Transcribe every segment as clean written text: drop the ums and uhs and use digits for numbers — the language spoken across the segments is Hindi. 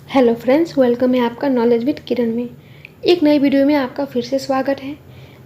हेलो फ्रेंड्स, वेलकम है आपका नॉलेज विद किरण में। एक नई वीडियो में आपका फिर से स्वागत है।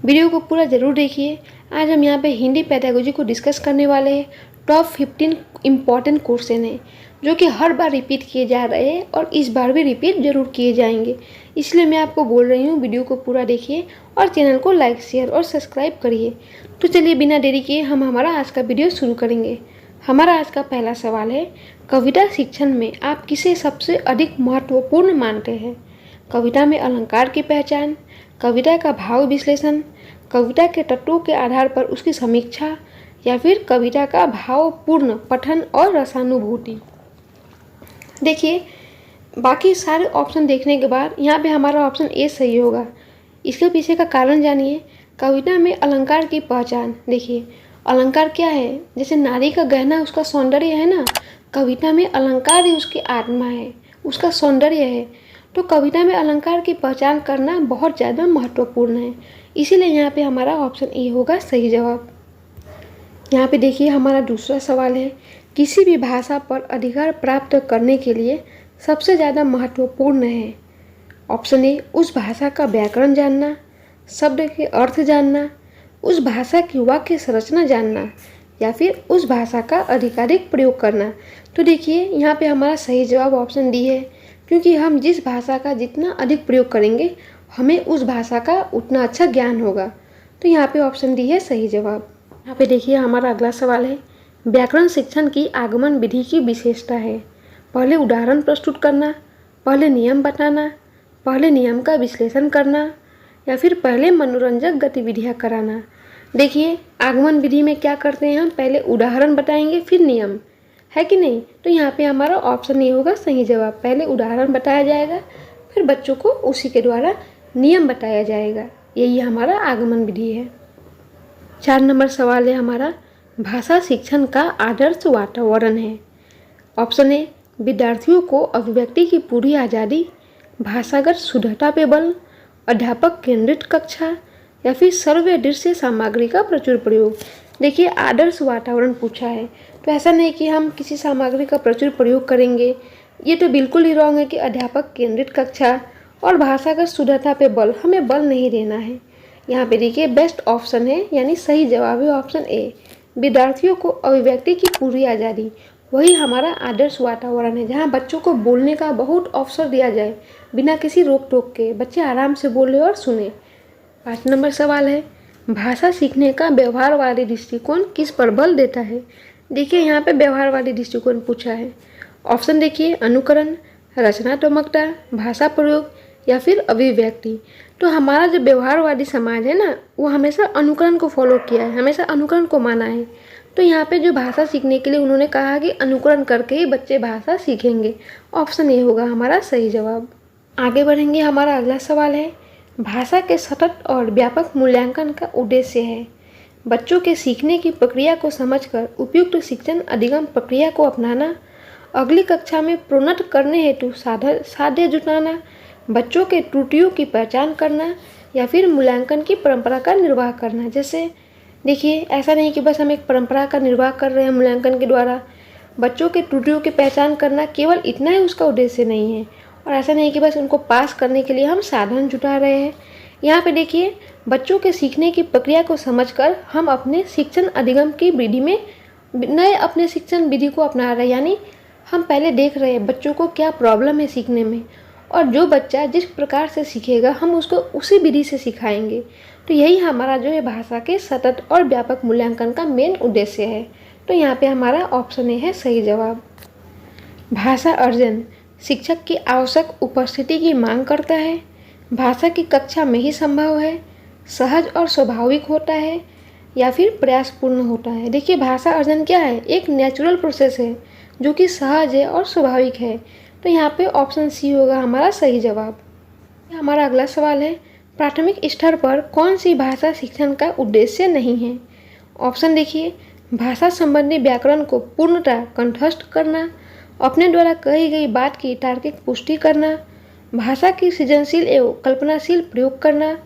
वीडियो को पूरा ज़रूर देखिए। आज हम यहाँ पे हिंदी पेडागोजी को डिस्कस करने वाले हैं। टॉप 15 इम्पॉर्टेंट क्वेश्चन हैं जो कि हर बार रिपीट किए जा रहे हैं और इस बार भी रिपीट ज़रूर किए जाएंगे। इसलिए मैं आपको बोल रही हूँ, वीडियो को पूरा देखिए और चैनल को लाइक, शेयर और सब्सक्राइब करिए। तो चलिए बिना देरी किए हम हमारा आज का वीडियो शुरू करेंगे। हमारा आज का पहला सवाल है, कविता शिक्षण में आप किसे सबसे अधिक महत्वपूर्ण मानते हैं? कविता में अलंकार की पहचान, कविता का भाव विश्लेषण, कविता के तत्वों के आधार पर उसकी समीक्षा, या फिर कविता का भावपूर्ण पठन और रसानुभूति। देखिए, बाकी सारे ऑप्शन देखने के बाद यहाँ पे हमारा ऑप्शन ए सही होगा। इसके पीछे का कारण जानिए। कविता में अलंकार की पहचान। देखिए, अलंकार क्या है? जैसे नारी का गहना उसका सौंदर्य है ना, कविता में अलंकार ही उसकी आत्मा है, उसका सौंदर्य है। तो कविता में अलंकार की पहचान करना बहुत ज़्यादा महत्वपूर्ण है। इसीलिए यहाँ पे हमारा ऑप्शन ए होगा सही जवाब। यहाँ पे देखिए, हमारा दूसरा सवाल है, किसी भी भाषा पर अधिकार प्राप्त करने के लिए सबसे ज़्यादा महत्वपूर्ण है? ऑप्शन ए, उस भाषा का व्याकरण जानना, शब्द के अर्थ जानना, उस भाषा की वाक्य संरचना जानना, या फिर उस भाषा का आधिकारिक प्रयोग करना। तो देखिए, यहाँ पे हमारा सही जवाब ऑप्शन डी है, क्योंकि हम जिस भाषा का जितना अधिक प्रयोग करेंगे हमें उस भाषा का उतना अच्छा ज्ञान होगा। तो यहाँ पे ऑप्शन डी है सही जवाब। यहाँ पे देखिए, हमारा अगला सवाल है, व्याकरण शिक्षण की आगमन विधि की विशेषता है? पहले उदाहरण प्रस्तुत करना, पहले नियम बताना, पहले नियम का विश्लेषण करना, या फिर पहले मनोरंजक गतिविधियाँ कराना। देखिए, आगमन विधि में क्या करते हैं, हम पहले उदाहरण बताएंगे फिर नियम, है कि नहीं? तो यहाँ पे हमारा ऑप्शन ए होगा सही जवाब। पहले उदाहरण बताया जाएगा, फिर बच्चों को उसी के द्वारा नियम बताया जाएगा। यही हमारा आगमन विधि है। 4 नंबर सवाल है हमारा, भाषा शिक्षण का आदर्श वातावरण है? ऑप्शन ए, विद्यार्थियों को अभिव्यक्ति की पूरी आज़ादी, भाषागत शुद्धता पे बल, अध्यापक केंद्रित कक्षा, या फिर सर्व दृश्य सामग्री का प्रचुर प्रयोग। देखिए, आदर्श वातावरण पूछा है, तो ऐसा नहीं कि हम किसी सामग्री का प्रचुर प्रयोग करेंगे। ये तो बिल्कुल ही रॉन्ग है कि अध्यापक केंद्रित कक्षा और भाषागत शुद्धता पे बल, हमें बल नहीं देना है। यहाँ पे देखिए, बेस्ट ऑप्शन है, यानी सही जवाब है ऑप्शन ए, विद्यार्थियों को अभिव्यक्ति की पूरी आज़ादी। वही हमारा आदर्श वातावरण है, जहाँ बच्चों को बोलने का बहुत अवसर दिया जाए, बिना किसी रोक टोक के बच्चे आराम से बोले और सुने। 5 नंबर सवाल है, भाषा सीखने का व्यवहारवादी दृष्टिकोण किस पर बल देता है? देखिए, यहाँ पे व्यवहारवादी दृष्टिकोण पूछा है। ऑप्शन देखिए, अनुकरण, रचनात्मकता, भाषा प्रयोग, या फिर अभिव्यक्ति। तो हमारा जो व्यवहारवादी समाज है ना, वो हमेशा अनुकरण को फॉलो किया है, हमेशा अनुकरण को माना है। तो यहाँ पे जो भाषा सीखने के लिए उन्होंने कहा कि अनुकरण करके ही बच्चे भाषा सीखेंगे। ऑप्शन ए होगा हमारा सही जवाब। आगे बढ़ेंगे, हमारा अगला सवाल है, भाषा के सतत और व्यापक मूल्यांकन का उद्देश्य है? बच्चों के सीखने की प्रक्रिया को समझकर उपयुक्त शिक्षण अधिगम प्रक्रिया को अपनाना, अगली कक्षा में प्रोन्नत करने हेतु साध्य जुटाना, बच्चों के त्रुटियों की पहचान करना, या फिर मूल्यांकन की परंपरा का निर्वाह करना। जैसे देखिए, ऐसा नहीं कि बस हम एक परंपरा का निर्वाह कर रहे हैं मूल्यांकन के द्वारा, बच्चों के त्रुटियों की पहचान करना केवल इतना ही उसका उद्देश्य नहीं है। और ऐसा नहीं कि बस उनको पास करने के लिए हम साधन जुटा रहे हैं। यहाँ पे देखिए, बच्चों के सीखने की प्रक्रिया को समझकर हम अपने शिक्षण अधिगम की विधि में नए अपने शिक्षण विधि को अपना रहे हैं। यानी हम पहले देख रहे हैं बच्चों को क्या प्रॉब्लम है सीखने में, और जो बच्चा जिस प्रकार से सीखेगा हम उसको उसी विधि से सिखाएंगे। तो यही हमारा जो है भाषा के सतत और व्यापक मूल्यांकन का मेन उद्देश्य है। तो यहाँ पे हमारा ऑप्शन ए है सही जवाब। भाषा अर्जन शिक्षक की आवश्यक उपस्थिति की मांग करता है? भाषा की कक्षा में ही संभव है, सहज और स्वाभाविक होता है, या फिर प्रयासपूर्ण होता है? देखिए, भाषा अर्जन क्या है? एक नेचुरल प्रोसेस है जो कि सहज है और स्वाभाविक है। तो यहाँ पे ऑप्शन सी होगा हमारा सही जवाब। हमारा अगला सवाल है, प्राथमिक स्तर पर कौन सी भाषा शिक्षण का उद्देश्य नहीं है? ऑप्शन देखिए, भाषा संबंधी व्याकरण को पूर्णतः कंठस्थ करना, अपने द्वारा कही गई बात की तार्किक पुष्टि करना, भाषा की सृजनशील एवं कल्पनाशील प्रयोग करना,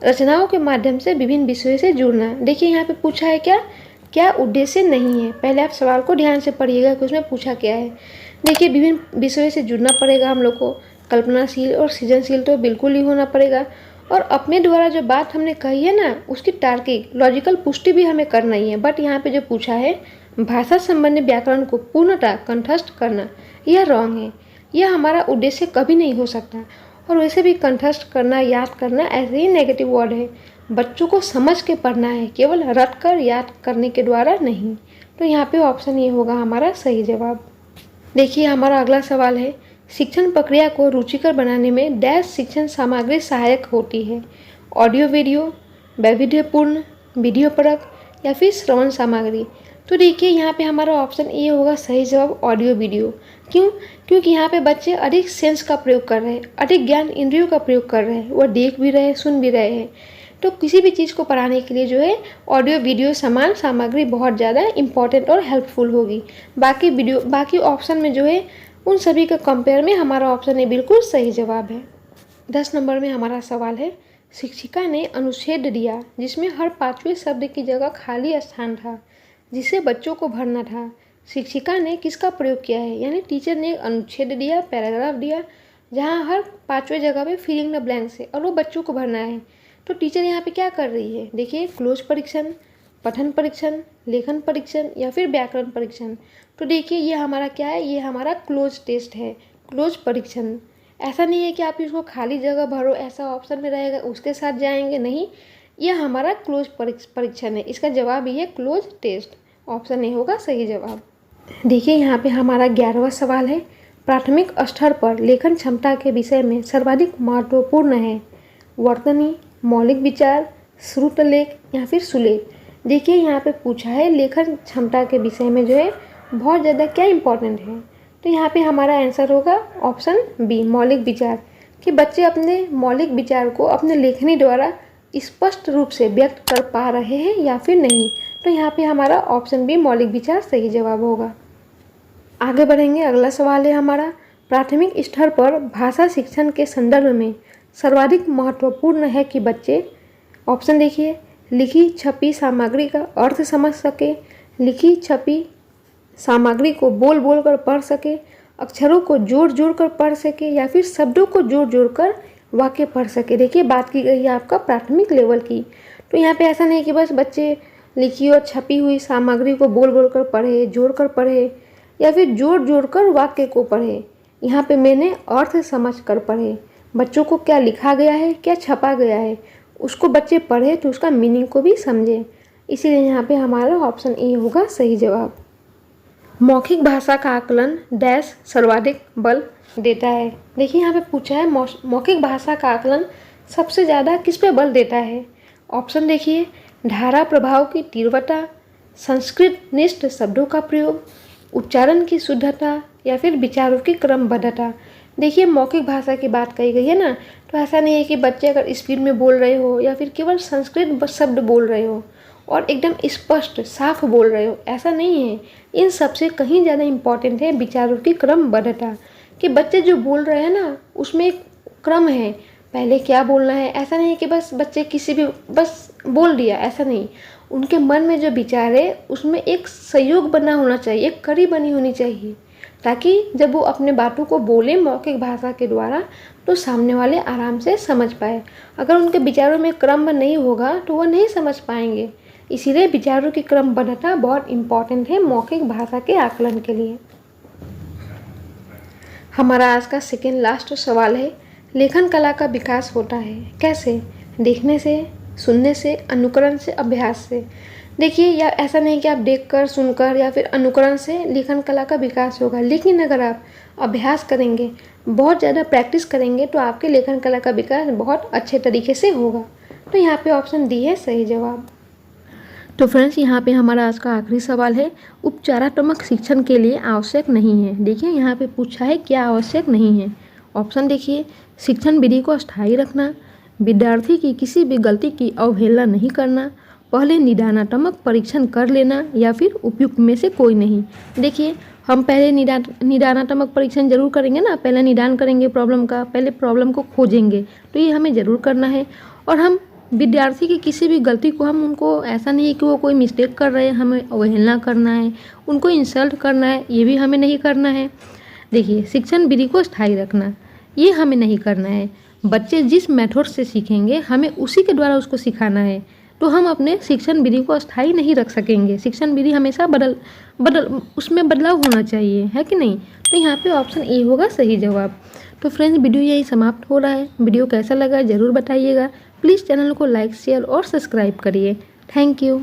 रचनाओं के माध्यम से विभिन्न विषयों से जुड़ना। देखिए, यहाँ पे पूछा है क्या क्या उद्देश्य नहीं है। पहले आप सवाल को ध्यान से पढ़िएगा कि उसमें पूछा क्या है। देखिए विभिन्न विषयों से जुड़ना पड़ेगा हम लोग को, कल्पनाशील और सृजनशील तो बिल्कुल ही होना पड़ेगा। और अपने द्वारा जो बात हमने कही है ना, उसकी तार्किक लॉजिकल पुष्टि भी हमें करना ही है। बट यहाँ पे जो पूछा है भाषा संबंधी व्याकरण को पूर्णतः कंठस्थ करना, यह रॉन्ग है। यह हमारा उद्देश्य कभी नहीं हो सकता। और वैसे भी कंठस्थ करना, याद करना ऐसे ही नेगेटिव वर्ड है। बच्चों को समझ के पढ़ना है, केवल रट कर याद करने के द्वारा नहीं। तो यहाँ पे ऑप्शन ये होगा हमारा सही जवाब। देखिए हमारा अगला सवाल है, शिक्षण प्रक्रिया को रुचिकर बनाने में डैश शिक्षण सामग्री सहायक होती है। ऑडियो वीडियो, वैविध्यपूर्ण, वीडियो परक या फिर श्रवण सामग्री। तो देखिए यहाँ पे हमारा ऑप्शन ए होगा सही जवाब, ऑडियो वीडियो। क्यों? क्योंकि यहाँ पे बच्चे अधिक सेंस का प्रयोग कर रहे हैं, अधिक ज्ञान इंद्रियों का प्रयोग कर रहे हैं, वह देख भी रहे हैं, सुन भी रहे हैं। तो किसी भी चीज़ को पढ़ाने के लिए जो है ऑडियो वीडियो समान सामग्री बहुत ज़्यादा इम्पॉर्टेंट और हेल्पफुल होगी। बाकी ऑप्शन में जो है उन सभी के कंपेयर में हमारा ऑप्शन ए बिल्कुल सही जवाब है। 10 नंबर में हमारा सवाल है, शिक्षिका ने अनुच्छेद दिया जिसमें हर 5वें शब्द की जगह खाली स्थान था जिसे बच्चों को भरना था। शिक्षिका ने किसका प्रयोग किया है? यानी टीचर ने एक अनुच्छेद दिया, पैराग्राफ दिया, जहाँ हर 5वें जगह पे फिलिंग द ब्लैंक्स है और वो बच्चों को भरना है। तो टीचर यहाँ पे क्या कर रही है? देखिए, क्लोज परीक्षण, पठन परीक्षण, लेखन परीक्षण या फिर व्याकरण परीक्षण। तो देखिए ये हमारा क्या है? ये हमारा क्लोज टेस्ट है, क्लोज परीक्षण। ऐसा नहीं है कि आप इसको खाली जगह भरो ऐसा ऑप्शन में रहेगा उसके साथ जाएंगे, नहीं, यह हमारा क्लोज परीक्षण है। इसका जवाब ये है क्लोज टेस्ट। ऑप्शन ए होगा सही जवाब। देखिए यहाँ पे हमारा 11वां सवाल है, प्राथमिक स्तर पर लेखन क्षमता के विषय में सर्वाधिक महत्वपूर्ण है वर्तनी, मौलिक विचार, श्रुतलेख या फिर सुलेख। देखिए यहाँ पे पूछा है लेखन क्षमता के विषय में जो है बहुत ज़्यादा क्या इंपॉर्टेंट है। तो यहाँ पे हमारा आंसर होगा ऑप्शन बी, मौलिक विचार, कि बच्चे अपने मौलिक विचार को अपने लेखनी द्वारा स्पष्ट रूप से व्यक्त कर पा रहे हैं या फिर नहीं। तो यहाँ पे हमारा ऑप्शन बी, मौलिक विचार सही जवाब होगा। आगे बढ़ेंगे, अगला सवाल है हमारा, प्राथमिक स्तर पर भाषा शिक्षण के संदर्भ में सर्वाधिक महत्वपूर्ण है कि बच्चे, ऑप्शन देखिए, लिखी छपी सामग्री का अर्थ समझ सके, लिखी छपी सामग्री को बोल बोल कर पढ़ सके, अक्षरों को जोड़ जोड़ कर पढ़ सके या फिर शब्दों को जोड़ जोड़ कर वाक्य पढ़ सके। देखिए बात की गई है आपका प्राथमिक लेवल की। तो यहाँ पे ऐसा नहीं कि बस बच्चे लिखी और छपी हुई सामग्री को बोल बोल कर पढ़े, जोड़ कर पढ़े या फिर जोड़ जोड़ कर वाक्य को पढ़े। यहाँ पे मैंने अर्थ समझ कर पढ़े। बच्चों को क्या लिखा गया है, क्या छपा गया है, उसको बच्चे पढ़े तो उसका मीनिंग को भी समझे। इसीलिए यहाँ पे हमारा ऑप्शन ए होगा सही जवाब। मौखिक भाषा का आकलन डैश सर्वाधिक बल देता है। देखिए यहाँ पे पूछा है मौखिक भाषा का आकलन सबसे ज़्यादा किस पे बल देता है। ऑप्शन देखिए, धारा प्रभाव की तीव्रता, संस्कृत निष्ठ शब्दों का प्रयोग, उच्चारण की शुद्धता या फिर विचारों की क्रमबद्धता। देखिए मौखिक भाषा की बात कही गई है ना, तो ऐसा नहीं है कि बच्चे अगर स्पीड में बोल रहे हो या फिर केवल संस्कृत शब्द बोल रहे हो और एकदम स्पष्ट साफ बोल रहे हो, ऐसा नहीं है। इन सबसे कहीं ज़्यादा इम्पॉर्टेंट है विचारों की क्रमबद्धता, कि बच्चे जो बोल रहे हैं ना उसमें एक क्रम है, पहले क्या बोलना है। ऐसा नहीं है कि बस बच्चे किसी भी बस बोल दिया, ऐसा नहीं। उनके मन में जो विचार है उसमें एक सहयोग बना होना चाहिए, एक कड़ी बनी होनी चाहिए, ताकि जब वो अपने बातों को बोले मौखिक भाषा के द्वारा तो सामने वाले आराम से समझ पाए। अगर उनके विचारों में क्रम नहीं होगा तो वह नहीं समझ पाएंगे। इसीलिए विचारों की क्रमबद्धता बहुत इम्पॉर्टेंट है मौखिक भाषा के आकलन के लिए। हमारा आज का सेकेंड लास्ट सवाल है, लेखन कला का विकास होता है कैसे? देखने से, सुनने से, अनुकरण से, अभ्यास से। देखिए या ऐसा नहीं कि आप देखकर, सुनकर या फिर अनुकरण से लेखन कला का विकास होगा, लेकिन अगर आप अभ्यास करेंगे, बहुत ज़्यादा प्रैक्टिस करेंगे तो आपके लेखन कला का विकास बहुत अच्छे तरीके से होगा। तो यहाँ पे ऑप्शन डी है सही जवाब। तो फ्रेंड्स यहाँ पे हमारा आज का आखिरी सवाल है, उपचारात्मक शिक्षण के लिए आवश्यक नहीं है। देखिए यहाँ पे पूछा है क्या आवश्यक नहीं है। ऑप्शन देखिए, शिक्षण विधि को स्थायी रखना, विद्यार्थी की किसी भी गलती की अवहेलना नहीं करना, पहले निदानात्मक परीक्षण कर लेना या फिर उपयुक्त में से कोई नहीं। देखिए हम पहले निदानात्मक परीक्षण जरूर करेंगे ना, पहले निदान करेंगे प्रॉब्लम का, पहले प्रॉब्लम को खोजेंगे, तो ये हमें ज़रूर करना है। और हम विद्यार्थी की किसी भी गलती को हम उनको, ऐसा नहीं है कि वो कोई मिस्टेक कर रहे हैं हमें अवहेलना करना है, उनको इंसल्ट करना है, ये भी हमें नहीं करना है। देखिए, शिक्षण विधि को स्थायी रखना, ये हमें नहीं करना है। बच्चे जिस मेथड से सीखेंगे हमें उसी के द्वारा उसको सिखाना है। तो हम अपने शिक्षण विधि को अस्थायी नहीं रख सकेंगे। शिक्षण विधि हमेशा उसमें बदलाव होना चाहिए, है कि नहीं। तो यहाँ पे ऑप्शन ए होगा सही जवाब। तो फ्रेंड्स, वीडियो यही समाप्त हो रहा है। वीडियो कैसा लगा ज़रूर बताइएगा। प्लीज़ चैनल को लाइक, शेयर और सब्सक्राइब करिए। Thank you.